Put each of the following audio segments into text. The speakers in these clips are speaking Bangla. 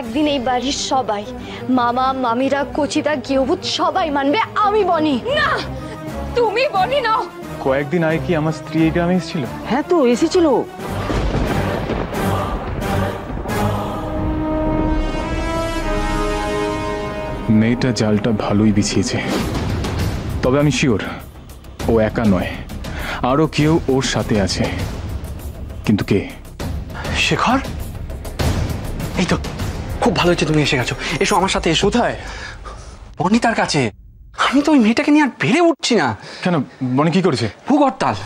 একদিন এই বাড়ির সবাই, মামা মামিরা কচিদা গিয়েভূত সবাই মানবে আমি বনি। না, তুমি বনি নাও। কয়েকদিন আগে কি আমার স্ত্রী এই গ্রামে এসেছিল? হ্যাঁ তো এসেছিল। মেয়েটা জালটা ভালোই বিছিয়েছে, তবে আমি শিওর ও একা নয়, আরো কেউ ওর সাথে আছে। কিন্তু কে? শেখর, এই তো খুব ভালো হচ্ছে তুমি এসে গেছো। এসো আমার সাথে এসো। কোথায়? বনিতার কাছে। আমি তো ওই মেয়েটাকে নিয়ে আর বেড়ে উঠছি না। কেন, বনি কি করেছে? ভূগর্তাল।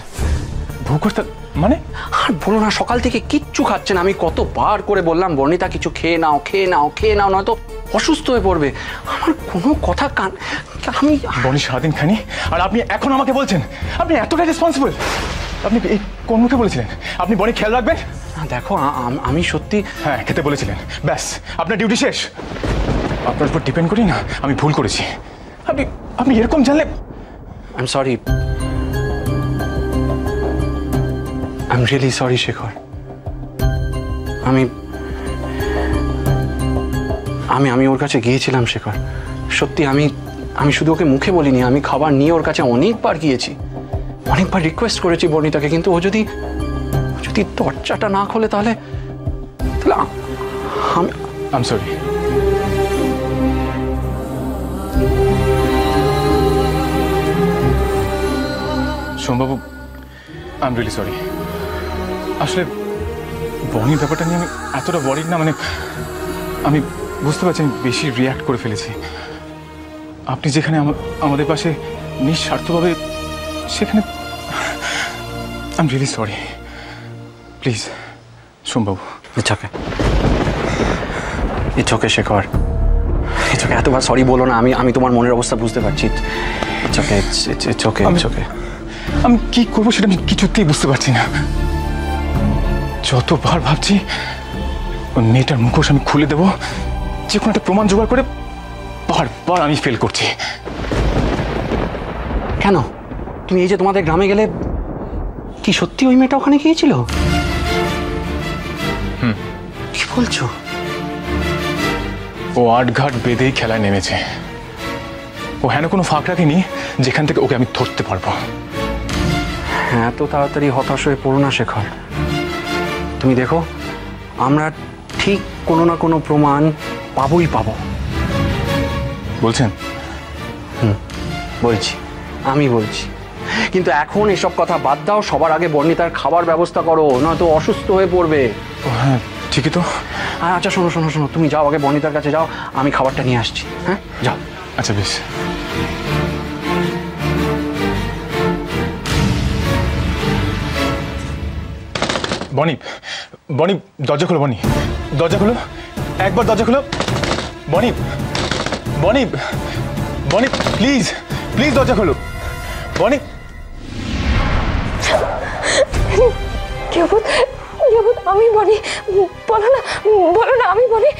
ভূগর্তাল মানে? আর বলো না, সকাল থেকে কিচ্ছু খাচ্ছে না। আমি কতবার করে বললাম বর্ণিতা কিছু খেয়ে নাও, খেয়ে নাও, খেয়ে নাও, নয়তো অসুস্থ হয়ে পড়বে। আমার কোনো কথা আমি বনি সারাদিন খানি, আর আপনি এখন আমাকে বলছেন আপনি এতটা রেসপন্সিবল? আপনি এই কোন মুখে বলেছিলেন আপনি বনি খেয়াল রাখবেন? দেখো, আমি সত্যি। হ্যাঁ, খেতে বলেছিলেন, ব্যাস আপনার ডিউটি শেষ। আপনার উপর ডিপেন্ড করি না, আমি ভুল করেছি। আপনি আপনি এরকম জানলে? I am sorry, I am really sorry Shekhar. আমি আমি আমি ওর কাছে গিয়েছিলাম শেখর, সত্যি। আমি শুধু ওকে মুখে বলিনি, আমি খাবার নিয়ে ওর কাছে অনেকবার গিয়েছি, অনেকবার রিকোয়েস্ট করেছি বর্ণিতাকে। কিন্তু ও যদি দরজাটা না খোলে তাহলে আই এম সরি। সোমবাবু, আই এম রিয়েলি সরি। আসলে বনির ব্যাপারটা নিয়ে আমি এতটা ওয়ারিড না, মানে আমি বুঝতে পারছি আমি বেশি রিয়াক্ট করে ফেলেছি। আপনি যেখানে আমাদের পাশে নিঃস্বার্থভাবে, সেখানে I am really sorry. Please সোমবাবু। It's okay Shekhar, it's okay. এতবার সরি বলো না। আমি তোমার মনের অবস্থা বুঝতে পারছি। It's okay, it's okay, it's okay. আমি কি করবো সেটা আমি কিছুতেই বুঝতে পারছি না। যতবার ভাবছি ওই মেয়েটার মুখোশ আমি খুলে দেবো, যে কোনো একটা প্রমাণ জোগাড় করে, বারবার আমি ফেল করছি। কেন? তুমি এই যে তোমাদের গ্রামে গেলে, কি সত্যি ওই মেয়েটা ওখানে গিয়েছিল? কি বলছো? ও আটঘাট বেঁধেই খেলায় নেমেছে। ও হেন কোনো ফাঁক রাখেনি যেখান থেকে ওকে আমি ধরতে পারবো। হ্যাঁ, তো তাড়াতাড়ি হতাশ হয়ে পড়ো না শেখর। তুমি দেখো, আমরা ঠিক কোনো না কোনো প্রমাণ পাবো। বলছেন? বলছি, আমি বলছি। কিন্তু এখন এসব কথা বাদ দাও। সবার আগে বর্ণিতার খাবার ব্যবস্থা করো, নয়তো অসুস্থ হয়ে পড়বে। হ্যাঁ ঠিকই তো। আচ্ছা শোনো, তুমি যাও, আগে বর্ণিতার কাছে যাও, আমি খাবারটা নিয়ে আসছি। হ্যাঁ, যাও। আচ্ছা বেশ। বনি, বনি দরজা খোলো। বনি দরজা খোলো, একবার দরজা খোলো। বনি, বনি, বনি প্লিজ, প্লিজ দরজা খোলো। বনি। আমি বনি, বলো না আমি বনি।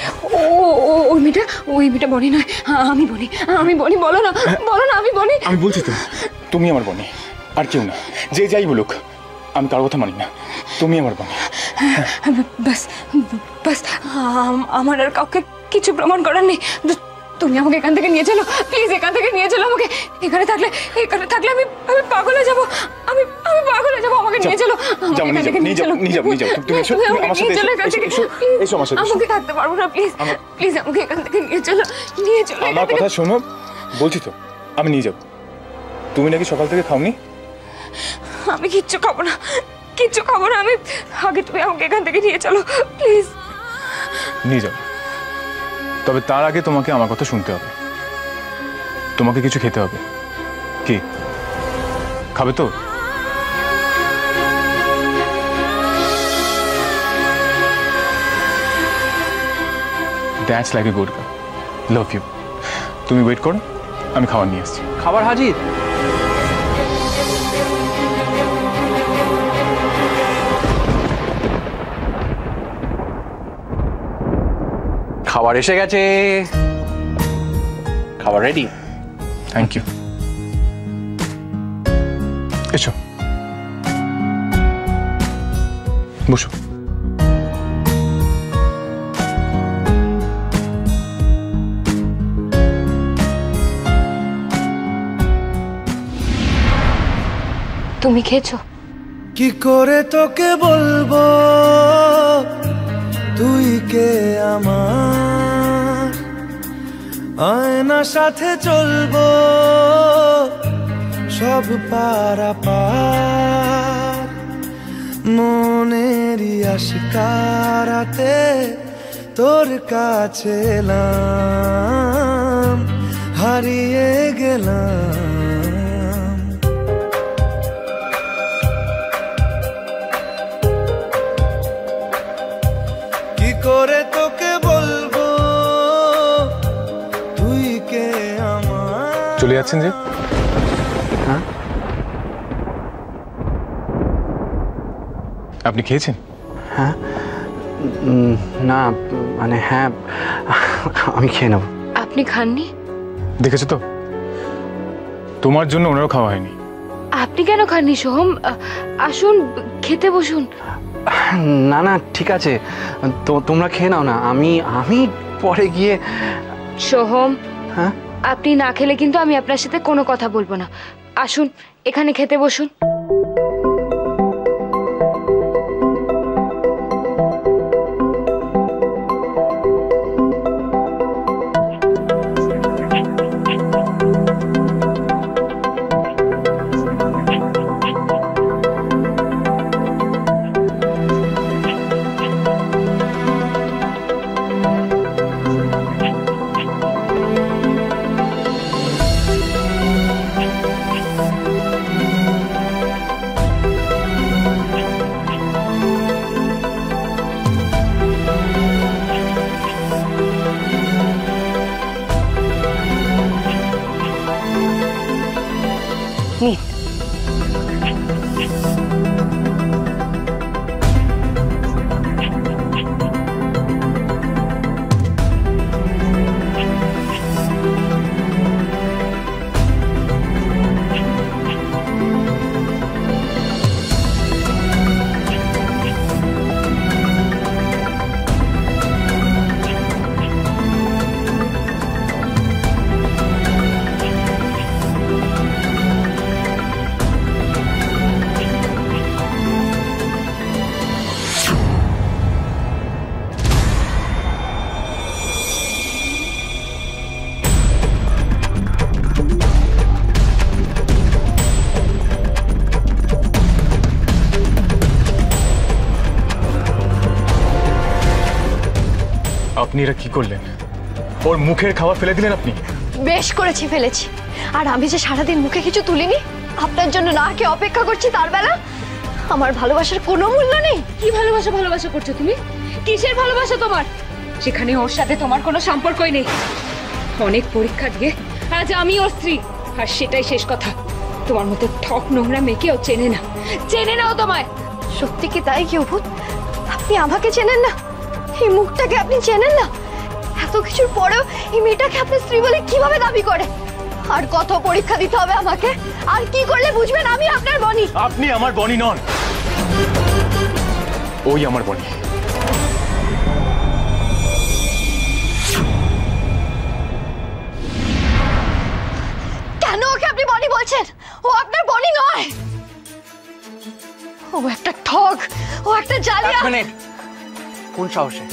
ওই মেয়েটা বনি নয়, আমি বনি। বলো না আমি বনি। আমি বলছি তো, তুমি আমার বনি, আর কেউ না। যে যাই বলুক, আমি কারো কথা মানি না। তুমি আমার বনি। বাস আমার আর কাউকে কিছু প্রমাণ করার নেই। তুমি আমাকে এখান থেকে নিয়ে চলো, প্লিজ। এখান থেকে নিয়ে চলো আমাকে। এখানে থাকলে আমি পাগল হয়ে যাবো। আমি পাগল হয়ে যাবো। আমাকে নিয়ে চলো। আমাকে থাকতে পারবো না, প্লিজ আমাকে এখান থেকে নিয়ে চলো। আমার কথা শোনো, বলছি তো আমি নিয়ে যাবো। তুমি নাকি সকাল থেকে খাওনি? আমি কিচ্ছু খাবো না। আমি আগে, তুমি আমাকে এখান থেকে নিয়ে চলো প্লিজ। নিয়ে যাও, তবে তার আগে তোমাকে আমার কথা শুনতে হবে। তোমাকে কিছু খেতে হবে। কি খাবে তো? That's like a good girl, love you. তুমি ওয়েট করো, আমি খাবার নিয়ে আসছি। খাবার হাজির। খাবার এসে গেছে, খাবার রেডি। Thank you. এসো, বসো। তুমি খেয়েছো? কি করে তোকে বলবো তুই কে আমার, আয়না সাথে চলবো সব পারাপার, মনেরই আশকারাতে তোর কাছে এলাম, হারিয়ে গেলাম। কি করে তোকে বলবো তুই কে আমার। চলে যাচ্ছেন যে? হ্যাঁ, আপনি খেয়েছেন? হ্যাঁ, না মানে হ্যাঁ, আমি খেয়ে নেব। আপনি খাননি? দেখেছো তো, তোমার জন্য ওনারও খাওয়া হয়নি। আপনি কেন খাননি সোহম? আসুন খেতে বসুন। না না ঠিক আছে, তো তোমরা খেয়ে নাও না, আমি আমি পরে গিয়ে। সোহম, হ্যাঁ, আপনি না খেলে কিন্তু আমি আপনার সাথে কোনো কথা বলবো না। আসুন এখানে খেতে বসুন। নিন। আপনি এরা কি করলেন? ওর মুখের খাবার ফেলে দিলেন আপনি? বেশ করেছি, ফেলেছি। আর আমি যে সারাদিন মুখে কিছু তুলিনি, আপনার জন্য না কে অপেক্ষা করছি তার বেলা। আমার ভালোবাসার কোনো মূল্য নেই। কি ভালোবাসা ভালোবাসা করছো তুমি? কিসের ভালোবাসা তোমার? সেখানে ওর সাথে তোমার কোনো সম্পর্কই নেই। অনেক পরীক্ষা দিয়ে আজ আমি ওর স্ত্রী, আর সেটাই শেষ কথা। তোমার মতো ঠক নোংরা মেয়েকে ও চেনে না, চেনে না ও তোমায়। সত্যি কি তাই কি অভূত? আপনি আমাকে চেনেন না, এই মুখটাকে আপনি চেনেন না? এত কিছুর পরেও এই মেয়েটাকে আপনার স্ত্রী বলে কিভাবে দাবি করে? আর কত পরীক্ষা দিতে হবে আমাকে? আর কি করলে বুঝবেন আমি আপনার বনি? আপনি আমার বনি নন, ওই আমার বনি। কেন ওকে আপনি বনি বলছেন? ও আপনার বনি নয়, ও একটা ঠগ, ও একটা জালিয়া। কোন সাহসে,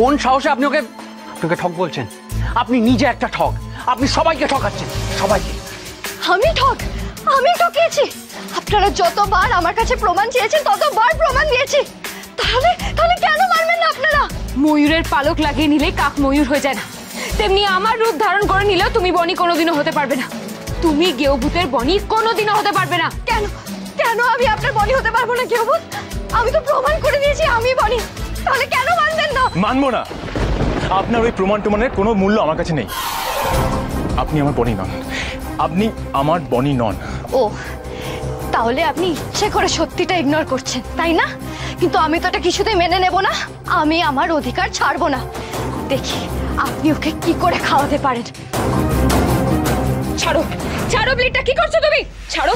কোন সাহসে আপনি ওকে আপনাকে ঠক বলছেন? আপনি নিজে একটা ঠক, আপনি সবাইকে ঠকাচ্ছেন, সবাইকে। আমি ঠক? আমি ঠকিয়েছি? আপনারা যতবার আমার কাছে প্রমাণ চেয়েছেন ততবার প্রমাণ দিয়েছি। তাহলে তাহলে কেন মানবেন না আপনারা? ময়ূরের পালক লাগিয়ে নিলে কাক ময়ূর হয়ে যায় না, তেমনি আমার রূপ ধারণ করে নিলেও তুমি বনি কোনোদিনও হতে পারবে না। তুমি গেওভূতের বনি কোনোদিনও হতে পারবে না। কেন কেন আমি আপনার বনি হতে পারবো না গেওভূত? আমি তো প্রমাণ করে দিয়েছি আমি বনি, তাহলে কেন মানবেন না? মানবো না, আপনার ওই প্রমাণ টমানের কোনো মূল্য আমার কাছে নেই। আপনি আমার বনি নন, আপনি আমার বনি নন। ও তাহলে আপনি ইচ্ছে করে সত্যিটা ইগনোর করছেন তাই না? কিন্তু আমি তো এটা কিছুতেই মেনে নেব না, আমি আমার অধিকার ছাড়বো না। দেখি আপনি ওকে কি করে খাওয়াতে পারেন। ছাড়ো, ছাড়ো প্লেটটা। কি করছো তুমি? ছাড়ো।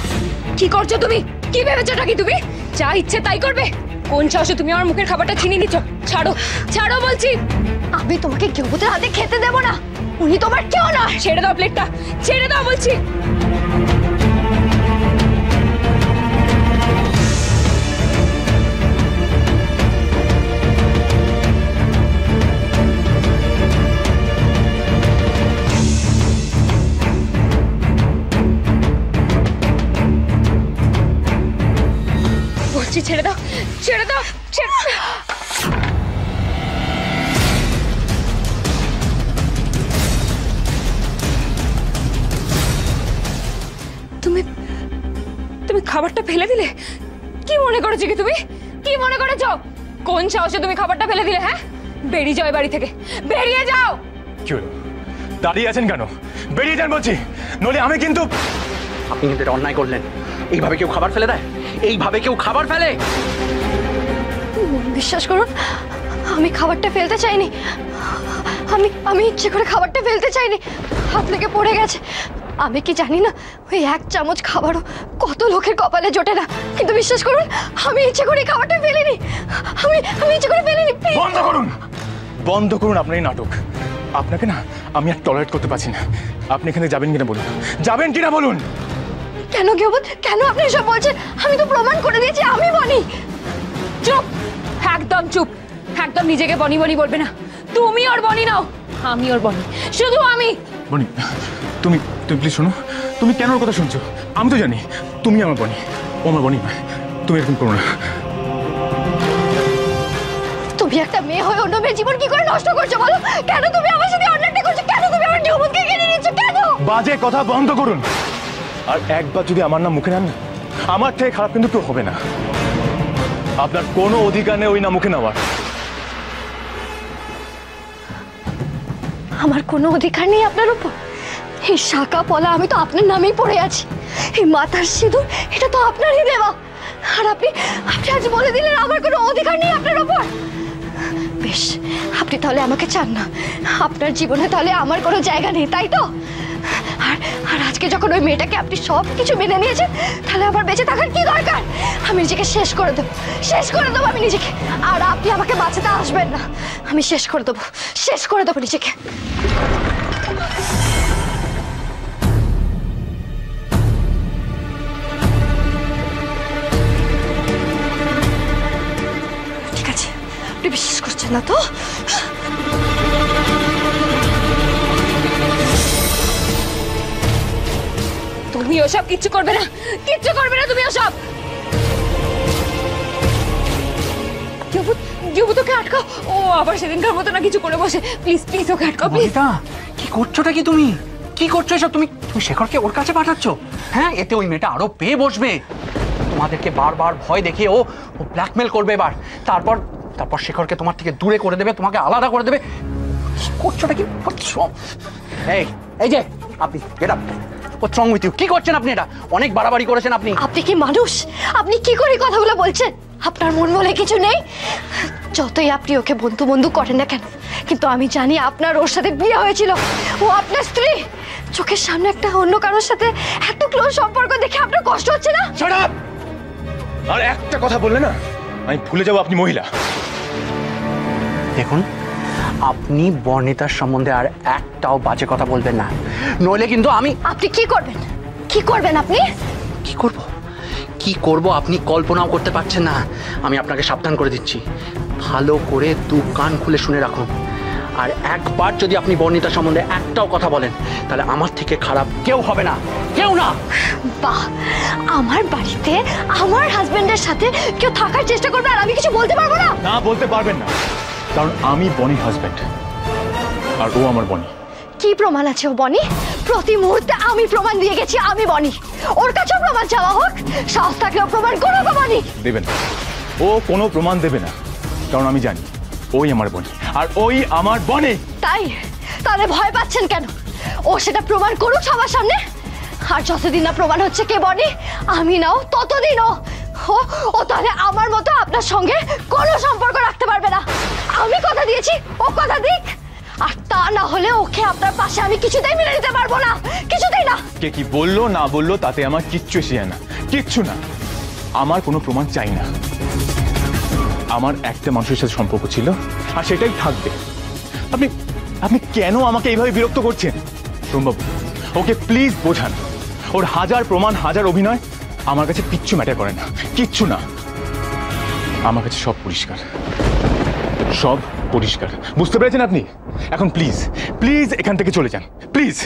কি করছো তুমি? কি ভেবেছোটা কি তুমি? যা ইচ্ছে তাই করবে? কোন সাহসে তুমি আমার মুখের খাবারটা ছিনিয়ে নিচ্ছ? ছাড়ো, ছাড়ো বলছি। আমি তোমাকে গেওভূতের হাতে খেতে দেব না, উনি তোমার কেউ নয়। ছেড়ে দাও প্লেটটা, ছেড়ে দাও বলছি। বলছি ছেড়ে দাও, ছেড়ে দাও, ছেড়ে তুমি তুমি খাবারটা ফেলে দিলে? কি মনে করেছো কি তুমি? কি মনে করেছো? কোন সাহসে তুমি খাবারটা ফেলে দিলে? হ্যাঁ, বেরিয়ে যাও বাড়ি থেকে, বেরিয়ে যাও। কি হলো, দাঁড়িয়ে আছেন কেন? বেরিয়ে যান বলছি, নইলে আমি কিন্তু। আপনি কিন্তু এটা অন্যায় করলেন। এইভাবে কেউ খাবার ফেলে দেয়? এইভাবে কেউ খাবার ফেলে? বিশ্বাস করুন, আমি খাবারটা ফেলতে চাইনি। আমি ইচ্ছে করে খাবারটা ফেলতে চাইনি, হাত থেকে পড়ে গেছে। আমি কি জানি না ওই এক চামচ খাবারও কত লোকের কপালে জোটে না, কিন্তু বিশ্বাস করুন আমি ইচ্ছে করে খাবারটা ফেলিনি। আমি ইচ্ছে করে ফেলিনি। বন্ধ করুন, বন্ধ করুন আপনার এই নাটক। আপনাকে না আমি আর টলারেট করতে পারছি না। আপনি এখানে যাবেন কিনা বলুন, যাবেন কিনা বলুন। কেন গিয়াবত, কেন আপনি এসব বলছেন? আমি তো প্রমাণ করে দিয়েছি আমি বনি। চুপ, একদম চুপ, একদম নিজেকে বনি বনি বলবে না। তুমি ওর বনি নাও, আমি ওর বনি, শুধু আমি। বনি, তুমি তুমি প্লিজ শোনো। তুমি কেন ওর কথা শুনছো? আমি তো জানি তুমি আমার বনি, ও আমার বনি নয়। তুমি এরকম করো না। তুমি একটা মেয়ে হয়ে অন্য মেয়ের জীবন কি করে নষ্ট করছো বলো? কেন তুমি আমার সাথে অন্যায়টা করছো? কেন তুমি আমার জীবনকে কেড়ে নিচ্ছ? কেন? বাজে কথা বন্ধ করুন। আর একবার যদি আমার নাম মুখে নেন না, আমার থেকে খারাপ কিন্তু কেউ হবে না। আপনার কোনো অধিকার নেই ওই নাম মুখে নেওয়ার। আমার কোনো অধিকার নেই আপনার উপর? এই শাখা পলা আমি তো আপনার নামেই পড়ে আছি। এই মাথার সিঁদুর এটা তো আপনারই দেওয়া। আর আপনি আজ বলে দিলেন আমার কোনো অধিকার নেই আপনার উপর। বেশ, আপনি তাহলে আমাকে চান না, আপনার জীবনে তাহলে আমার কোনো জায়গা নেই, তাই তো? আর আজকে যখন ওই মেয়েটাকে আপনি সব কিছু মেনে নিয়েছেন, তাহলে আমার বেঁচে থাকার কি দরকার? আমি নিজেকে শেষ করে দেবো, শেষ করে দেবো আমি নিজেকে। আর আপনি আমাকে বাঁচাতে আসবেন না। আমি শেষ করে দেবো, শেষ করে দেবো নিজেকে। ঠিক আছে, আপনি বিশ্বাস করছেন না তো? তুমি ওসব কিচ্ছু করবে না, কিচ্ছু করবে না তুমি ওসব। ওকে আটকাও, ও আবার সেদিনকার মতো না কিছু করে বসে। প্লিজ প্লিজ ওকে আটকাও প্লিজ। কি করছোটা কি তুমি? কি করছো এসব? তুমি শেখরকে ওর কাছে পাঠাচ্ছ? হ্যাঁ, এতে ওই মেয়েটা আরো পেয়ে বসবে। তোমাদেরকে বারবার ভয় দেখিয়ে ও ব্ল্যাকমেল করবে এবার। তারপর শেখরকে তোমার থেকে দূরে করে দেবে, তোমাকে আলাদা করে দেবে। কি করছোটা কি? এই যে আপনি get up. What's wrong with you? কি করছেন আপনি? এটা অনেক বাড়াবাড়ি করেছেন আপনি। আপনি কি মানুষ? আপনি কি করে কথাগুলো বলছেন? আপনার মন বলে কিছু নেই? যতই আপনি ওকে বন্ধু বন্ধু করেন না কেন, কিন্তু আমি জানি আপনার ওর সাথে বিয়ে হয়েছিল। ও আপনার স্ত্রী। চোখের সামনে একটা অন্য কারোর সাথে এত ক্লোজ সম্পর্ক দেখে আপনার কষ্ট হচ্ছে না? Shut up! আর একটা কথা বললে না আমি ভুলে যাবো আপনি মহিলা। দেখুন, আপনি বর্ণিতার সম্বন্ধে আর একটাও বাজে কথা বলবেন না, নইলে কিন্তু আমি। আপনি কি করবেন? কি করবেন আপনি? কি করব আপনি কল্পনাও করতে পারছেন না। আমি আপনাকে সাবধান করে দিচ্ছি, ভালো করে দু কান খুলে শুনে রাখুন। আর একবার যদি আপনি বর্ণিতার সম্বন্ধে একটাও কথা বলেন, তাহলে আমার থেকে খারাপ কেউ হবে না, কেউ না। বাহ, আমার বাড়িতে আমার হাজবেন্ডের সাথে কেউ থাকার চেষ্টা করবে আর আমি কিছু বলতে পারবো না? না, বলতে পারবেন না, কারণ আমি বনির হাজবেন্ড আর ও আমার বনি। কি প্রমাণ আছে ও বনি? প্রতি মুহূর্তে আমি প্রমাণ দিয়ে গেছি আমি বনি। ওর কাছেও প্রমাণ চাওয়া হোক, সাহস থাকলেও প্রমাণ করো গো বনি। দেবেন? ও কোনো প্রমাণ দেবে না, কারণ আমি জানি ওই আমার বনি আর ওই আমার বনি। তাই? তাহলে ভয় পাচ্ছেন কেন? ও সেটা প্রমাণ করুক সবার সামনে। আর যতদিন না প্রমাণ হচ্ছে কে বনি আমি নাও, ততদিন ও তাহলে আমার মতো আপনার সঙ্গে কোনো সম্পর্ক রাখতে পারবে না। আমি কথা দিয়েছি, ও কথা দিক। আর তা না হলে ওকে আপনার পাশে আমি কিছুতেই মেনে নিতে পারবো না, কিছুতেই না। কে কি বললো না বললো তাতে আমার কিচ্ছু এসে যায় না, কিচ্ছু না। আমার কোনো প্রমাণ চাই না। আমার একটা মানুষের সাথে সম্পর্ক ছিল আর সেটাই থাকবে। আপনি আপনি কেন আমাকে এইভাবে বিরক্ত করছেন? সোমবাবু, ওকে প্লিজ বোঝান। ওর হাজার প্রমাণ, হাজার অভিনয় আমার কাছে কিচ্ছু ম্যাটার করে না, কিচ্ছু না। আমার কাছে সব পরিষ্কার, সব পরিষ্কার। বুঝতে পেরেছেন আপনি? এখন প্লিজ প্লিজ এখান থেকে চলে যান, প্লিজ।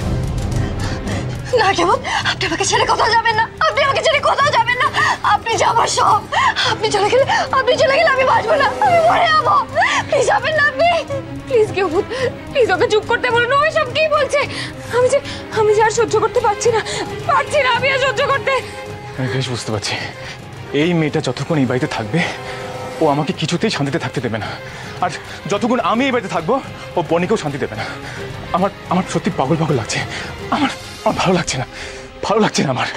না কেমন, আপনি আমাকে ছেড়ে কোথাও যাবেন না, আপনি আমাকে ছেড়ে কোথাও যাবেন না। আপনি যে আমার সব, আপনি চলে গেলে আমি বাঁচবো না, আমি মরে যাবো। প্লিজ যাবেন না আপনি। প্লিজ কেউ ভূত, প্লিজ ওকে চুপ করতে বলুন। ওই সব কি বলছে? আমি যে আর সহ্য করতে পারছি না, আমি আর সহ্য করতে। আমি বেশ বুঝতে পারছি, এই মেয়েটা যতক্ষণ এই বাড়িতে থাকবে ও আমাকে কিছুতেই শান্তিতে থাকতে দেবে না, আর যতক্ষণ আমি এই বাড়িতে থাকবো ও বনিকেও শান্তি দেবে না। আমার সত্যি পাগল লাগছে, আমার ভালো লাগছে না, আমার।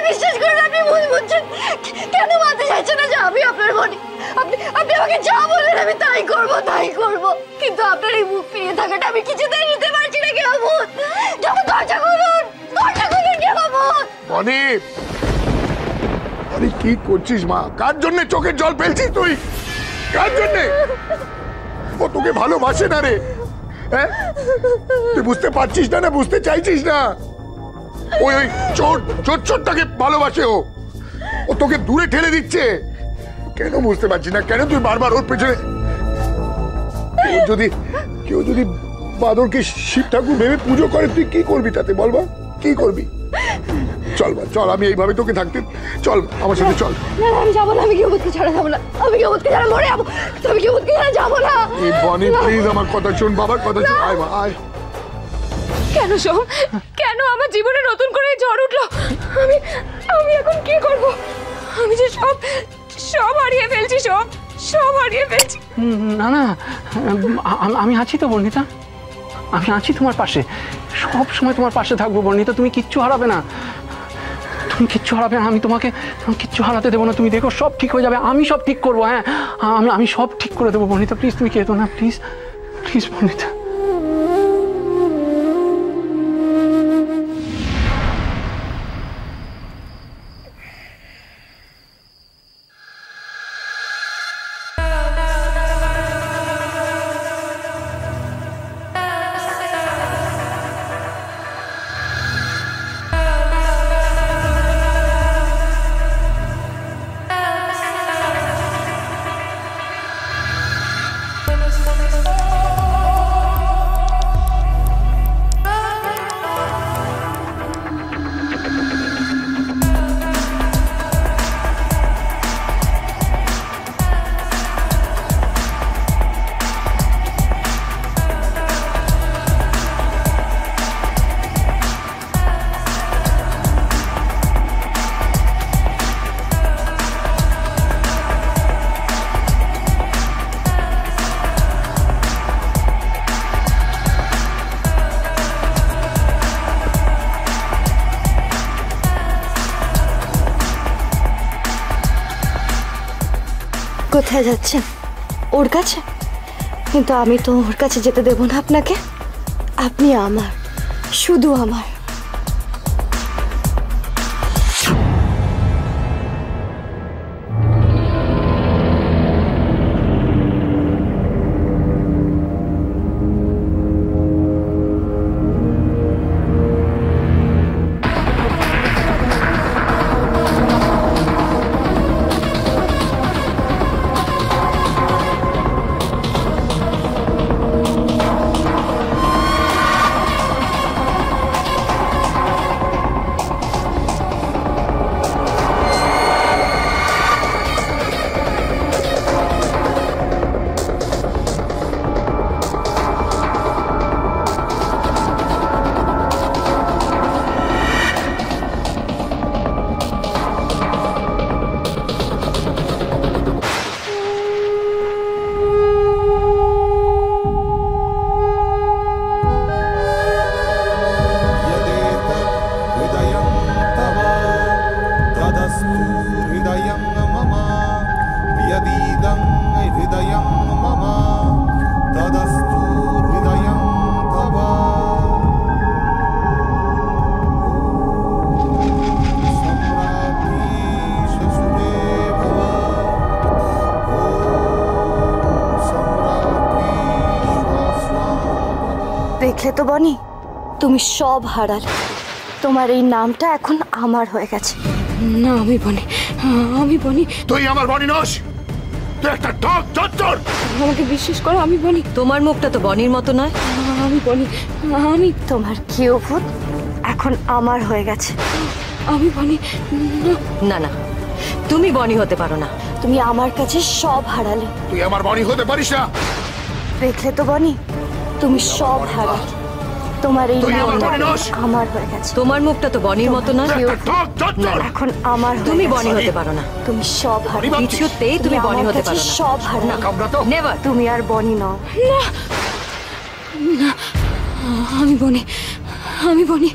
বিশ্বাস করুন, আপনি ভুল বুঝছেন। কেন মানতে চাইছেন না যে আমি আপনার বনি? আপনি আমাকে যা বললেন আমি তাই করব, কিন্তু আপনার এই মুখ ফিরিয়ে থাকাটা আমি কিছুতেই নিতে পারছি না। কেমন দরজা খুলুন, কেমন? বনি, বনি কি করছিস মা? কার জন্য চোখের জল ফেলছিস তুই? কার জন্য? ও তোকে ভালোবাসে না রে, হ্যাঁ? তুই বুঝতে পারছিস না, বুঝতে চাইছিস না? ওই চোরটাকে ভালোবাসে ও তোকে দূরে ঠেলে দিচ্ছে। কেন বুঝতে পারছিস না? কেন তুই বারবার ওর পেছনে? কেউ যদি বাদরকে শিব ঠাকুর ভেবে পুজো করে, তুই কি করবি তাতে? বলবা কি করবি? চল মা, চল, আমি এইভাবে তোকে থাকতে, চল আমার সাথে চল। না আমি যাবো না, আমি কেউকে ছাড়া যাবো না, আমি কেউকে ছাড়া মরে যাবো, আমি কেউকে ছাড়া যাবো না। এই বনি প্লিজ আমার কথা শোন, বাবার কথা শোন। আয় মা, আয়। কেন সোম, কেন আমার জীবনে নতুন করে ঝড় উঠলো? আমি এখন কি করব? আমি যে সব হারিয়ে ফেলছি, সব হারিয়ে ফেলছি। না, আমি আছি তো বর্ণিতা, আমি আছি তোমার পাশে, সব সময় তোমার পাশে থাকবো বর্ণিতা। তুমি কিচ্ছু হারাবে না, আমি তোমাকে কিচ্ছু হারাতে দেবো না। তুমি দেখো সব ঠিক হয়ে যাবে, আমি সব ঠিক করবো। হ্যাঁ, আমি সব ঠিক করে দেবো বর্ণিতা। প্লিজ তুমি কেঁদো না, প্লিজ বর্ণিতা। কোথায় যাচ্ছেন? ওর কাছে? কিন্তু আমি তো ওর কাছে যেতে দেব না আপনাকে। আপনি আমার, শুধু আমার। দেখলে তো বনি, তুমি সব হারালে। তোমার এই নামটা এখন আমার হয়ে গেছে। না, আমি বনি। তুই আমার বনি নস, তুই একটা ঠক চচ্চর। আমাকে বিশ্বাস করো, আমি বনি। তোমার মুখটা তো বনির মতো নয়। আমি বনি, আমি তোমার কেউ ভূত এখন আমার হয়ে গেছে। আমি বনি না না, তুমি বনি হতে পারো না। তুমি আমার কাছে সব হারালে, তুই আমার বনি হতে পারিস না। দেখলে তো বনি, তুমি সব হারালে। তোমার এই তুই আমার নামটা বনি নস। আমার হয়ে গেছে। তোমার মুখটা তো বনির মতো নয়। তুই একটা ঠক চচ্চর। এখন আমার হয়ে তুমি গেছে। বনি হতে পারো না। তুমি সব হারালে। কিছুতেই তুমি বনি আমার হতে কাছে পারো না। সব হারালে। কামড়া তো। নেভার। তুমি আর বনি নও। আমি বনি, আমি বনি।